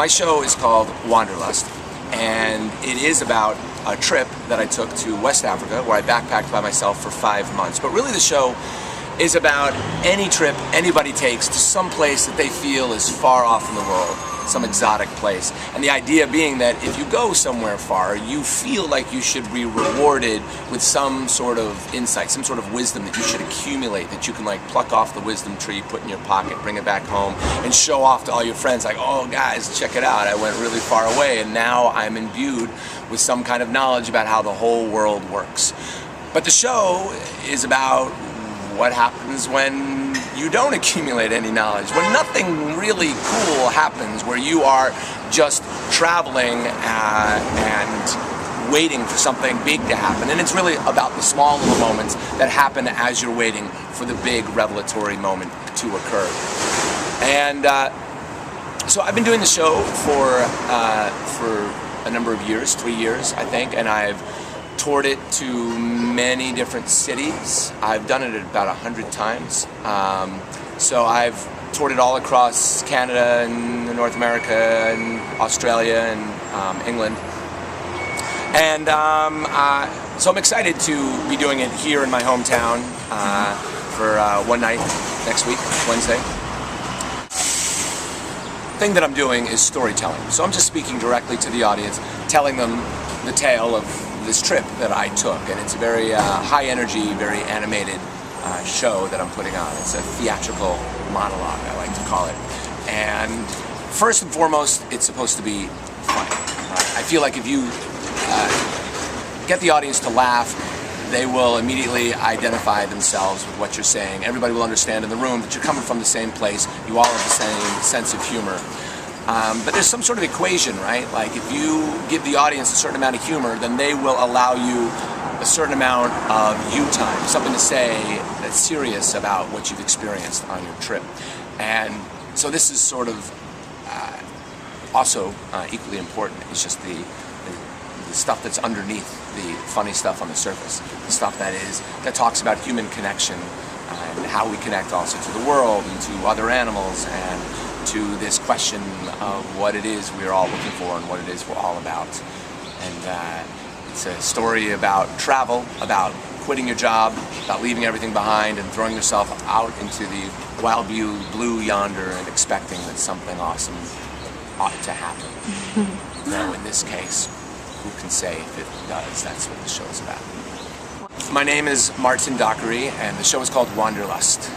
My show is called Wanderlust, and it is about a trip that I took to West Africa where I backpacked by myself for 5 months. But really the show is about any trip anybody takes to some place that they feel is far off in the world, some exotic place. And the idea being that if you go somewhere far, you feel like you should be rewarded with some sort of insight, some sort of wisdom that you should accumulate, that you can like pluck off the wisdom tree, put in your pocket, bring it back home, and show off to all your friends like, oh guys, check it out, I went really far away and now I'm imbued with some kind of knowledge about how the whole world works. But the show is about what happens when you don't accumulate any knowledge, when nothing really cool happens, where you are just traveling and waiting for something big to happen. And it's really about the small little moments that happen as you're waiting for the big revelatory moment to occur. And so I've been doing the show for a number of years, 3 years I think, and I've toured it to many different cities. I've done it about 100 times. So I've toured it all across Canada and North America and Australia and England. And so I'm excited to be doing it here in my hometown for one night next week, Wednesday. The thing that I'm doing is storytelling. So I'm just speaking directly to the audience, telling them the tale of this trip that I took, and it's a very high energy, very animated show that I'm putting on. It's a theatrical monologue, I like to call it. And first and foremost, it's supposed to be funny. I feel like if you get the audience to laugh, they will immediately identify themselves with what you're saying. Everybody will understand in the room that you're coming from the same place. You all have the same sense of humor. But there's some sort of equation, right? Like if you give the audience a certain amount of humor, then they will allow you a certain amount of you time, something to say that's serious about what you've experienced on your trip. And so this is sort of also equally important. It's just the stuff that's underneath the funny stuff on the surface, the stuff that talks about human connection and how we connect also to the world and to other animals and to this question of what it is we're all looking for and what it is we're all about. And it's a story about travel, about quitting your job, about leaving everything behind and throwing yourself out into the wild blue yonder and expecting that something awesome ought to happen. Now in this case, who can say if it does? That's what the show is about. My name is Martin Dockery and the show is called Wanderlust.